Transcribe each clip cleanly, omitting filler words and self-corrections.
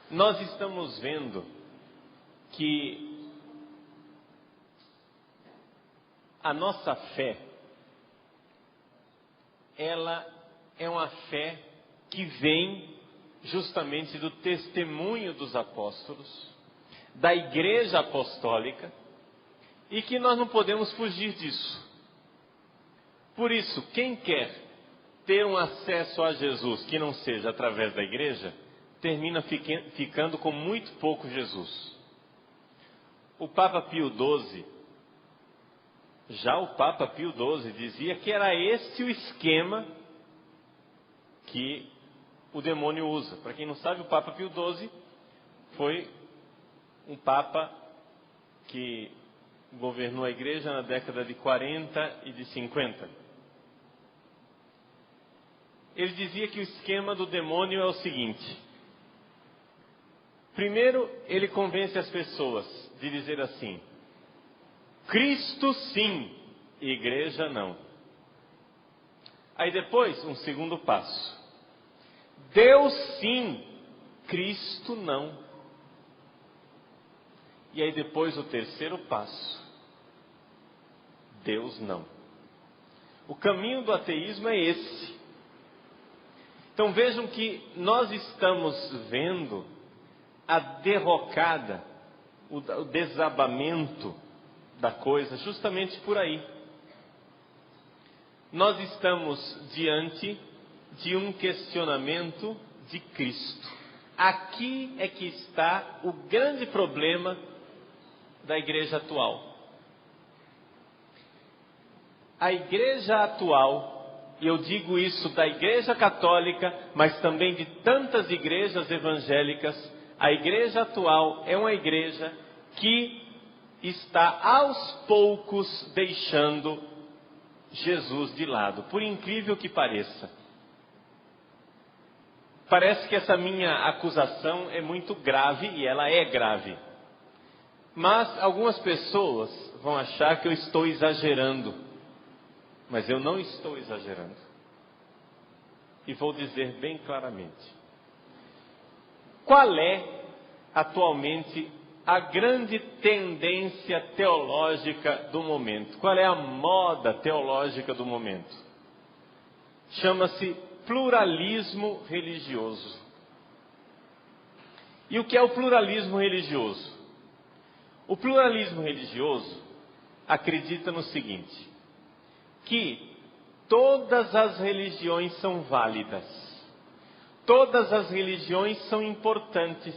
nós estamos vendo que a nossa fé, ela é uma fé que vem justamente do testemunho dos apóstolos, da igreja apostólica, e que nós não podemos fugir disso. Por isso, quem quer ter um acesso a Jesus que não seja através da igreja, termina ficando com muito pouco Jesus. O Papa Pio XII, dizia que era esse o esquema que o demônio usa. Para quem não sabe, o Papa Pio XII foi um Papa que governou a igreja na década de 40 e de 50. Ele dizia que o esquema do demônio é o seguinte: primeiro, ele convence as pessoas de dizer assim: Cristo sim, igreja não. Aí depois, um segundo passo: Deus sim, Cristo não. E aí depois o terceiro passo: Deus não. O caminho do ateísmo é esse. Então vejam que nós estamos vendo a derrocada, o desabamento da coisa justamente por aí. Nós estamos diante de um questionamento de Cristo. Aqui é que está o grande problema da igreja atual. A igreja atual, e eu digo isso da igreja católica, mas também de tantas igrejas evangélicas, a igreja atual é uma igreja que está aos poucos deixando Jesus de lado, por incrível que pareça. Parece que essa minha acusação é muito grave, e ela é grave. Mas algumas pessoas vão achar que eu estou exagerando. Mas eu não estou exagerando. E vou dizer bem claramente. Qual é, atualmente, a grande tendência teológica do momento? Qual é a moda teológica do momento? Chama-se pluralismo religioso. E o que é o pluralismo religioso? O pluralismo religioso acredita no seguinte: que todas as religiões são válidas, todas as religiões são importantes,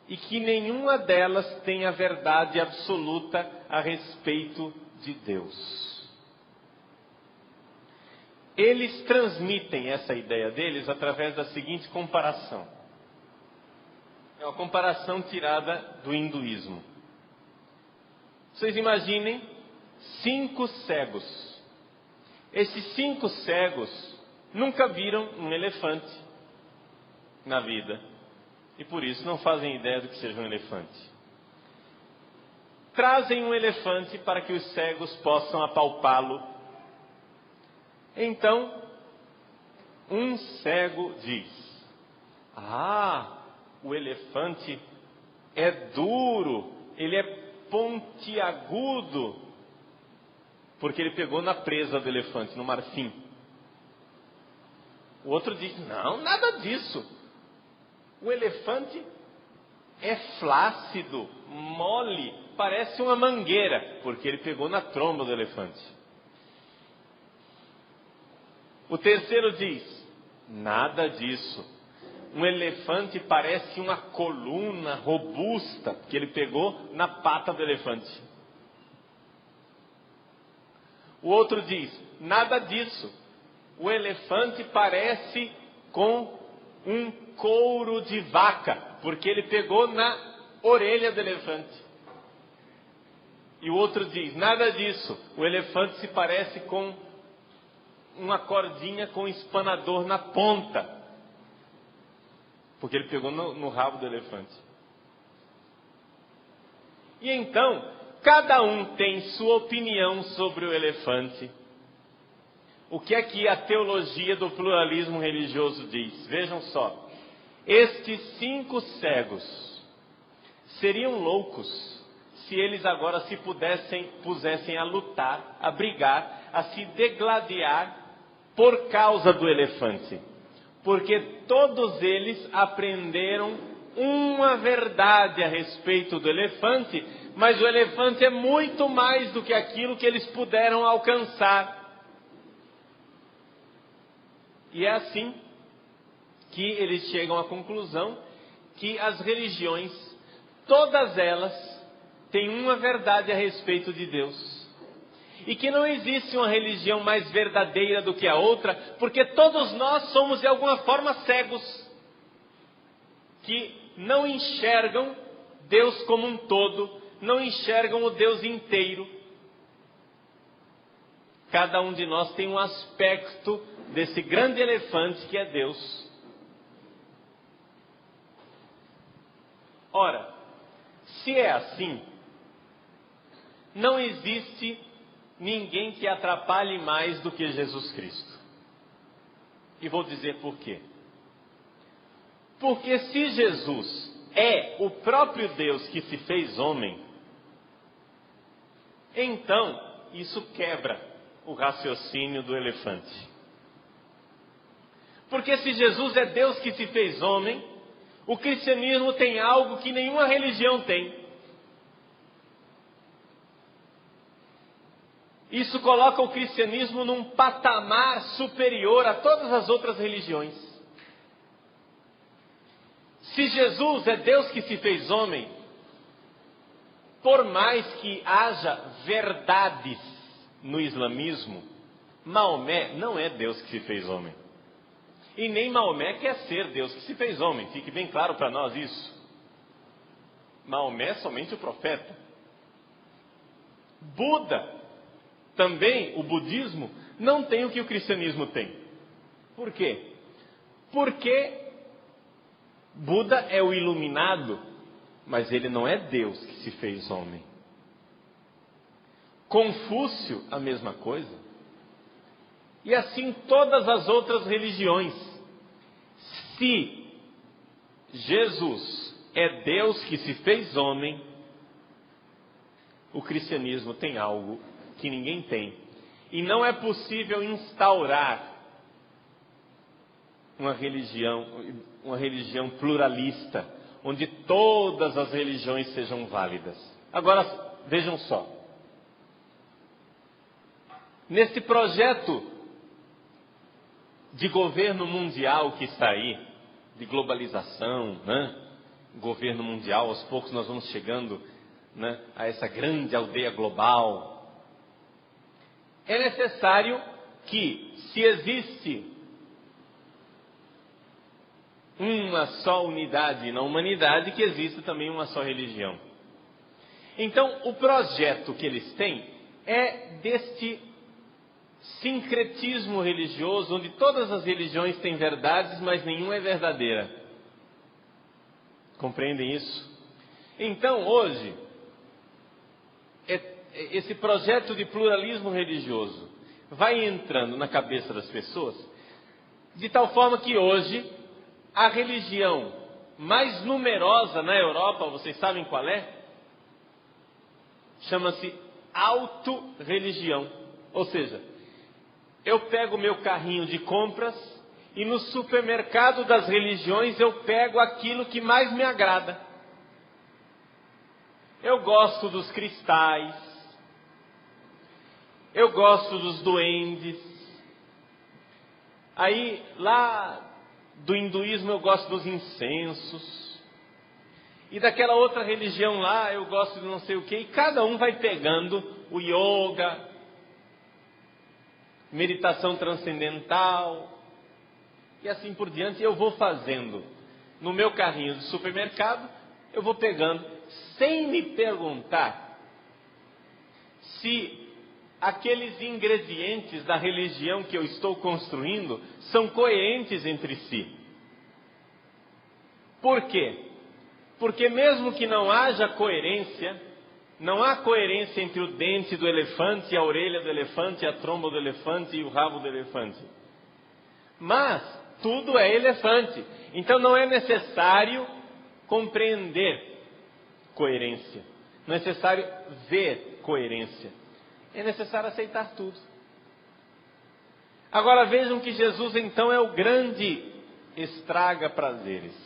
e que nenhuma delas tem a verdade absoluta a respeito de Deus. Eles transmitem essa ideia deles através da seguinte comparação. É uma comparação tirada do hinduísmo. Vocês imaginem 5 cegos. Esses 5 cegos nunca viram um elefante na vida. E por isso não fazem ideia do que seja um elefante. Trazem um elefante para que os cegos possam apalpá-lo. Então, um cego diz: o elefante é duro, ele é pontiagudo, porque ele pegou na presa do elefante, no marfim. O outro diz: não, nada disso. O elefante é flácido, mole, parece uma mangueira, porque ele pegou na tromba do elefante. O terceiro diz: nada disso. Um elefante parece uma coluna robusta, porque ele pegou na pata do elefante. O outro diz: nada disso. O elefante parece com um couro de vaca, porque ele pegou na orelha do elefante. E o outro diz: nada disso. O elefante se parece com uma cordinha com um espanador na ponta, porque ele pegou no rabo do elefante. E então, cada um tem sua opinião sobre o elefante. O que é que a teologia do pluralismo religioso diz? Vejam só. estes 5 cegos seriam loucos se eles agora se pusessem a lutar, a brigar, a se degladiar por causa do elefante. Porque todos eles aprenderam uma verdade a respeito do elefante, mas o elefante é muito mais do que aquilo que eles puderam alcançar. E é assim que eles chegam à conclusão que as religiões, todas elas, têm uma verdade a respeito de Deus. E que não existe uma religião mais verdadeira do que a outra, porque todos nós somos de alguma forma cegos, que não enxergam Deus como um todo, não enxergam o Deus inteiro. Cada um de nós tem um aspecto desse grande elefante que é Deus. Ora, se é assim, não existe ninguém que atrapalhe mais do que Jesus Cristo. E vou dizer por quê. Porque se Jesus é o próprio Deus que se fez homem, então isso quebra o raciocínio do elefante. Porque se Jesus é Deus que se fez homem, o cristianismo tem algo que nenhuma religião tem. Isso coloca o cristianismo num patamar superior a todas as outras religiões. Se Jesus é Deus que se fez homem, por mais que haja verdades no islamismo, Maomé não é Deus que se fez homem. E nem Maomé quer ser Deus que se fez homem. Fique bem claro para nós isso. Maomé é somente o profeta. Buda, também o budismo, não tem o que o cristianismo tem. Por quê? Porque Buda é o iluminado, mas ele não é Deus que se fez homem. Confúcio, a mesma coisa. E assim todas as outras religiões. Se Jesus é Deus que se fez homem, o cristianismo tem algo que ninguém tem. E não é possível instaurar uma religião pluralista, onde todas as religiões sejam válidas. Agora, vejam só. Nesse projeto de governo mundial que está aí, de globalização, governo mundial, aos poucos nós vamos chegando, a essa grande aldeia global. É necessário que, se existe uma só unidade na humanidade, que exista também uma só religião. Então, o projeto que eles têm é deste sincretismo religioso, onde todas as religiões têm verdades, mas nenhuma é verdadeira. Compreendem isso? Então, hoje, esse projeto de pluralismo religioso vai entrando na cabeça das pessoas, de tal forma que hoje, a religião mais numerosa na Europa, vocês sabem qual é? Chama-se autorreligião. Ou seja, eu pego meu carrinho de compras e no supermercado das religiões eu pego aquilo que mais me agrada. Eu gosto dos cristais, eu gosto dos duendes. Aí lá do hinduísmo eu gosto dos incensos. E daquela outra religião lá eu gosto de não sei o que. E cada um vai pegando o yoga, meditação transcendental, e assim por diante. Eu vou fazendo no meu carrinho de supermercado, eu vou pegando, sem me perguntar se aqueles ingredientes da religião que eu estou construindo são coerentes entre si. Por quê? Porque mesmo que não haja coerência, não há coerência entre o dente do elefante, a orelha do elefante, a tromba do elefante e o rabo do elefante. Mas tudo é elefante. Então não é necessário compreender coerência. Não é necessário ver coerência. É necessário aceitar tudo. Agora vejam que Jesus então é o grande estraga prazeres.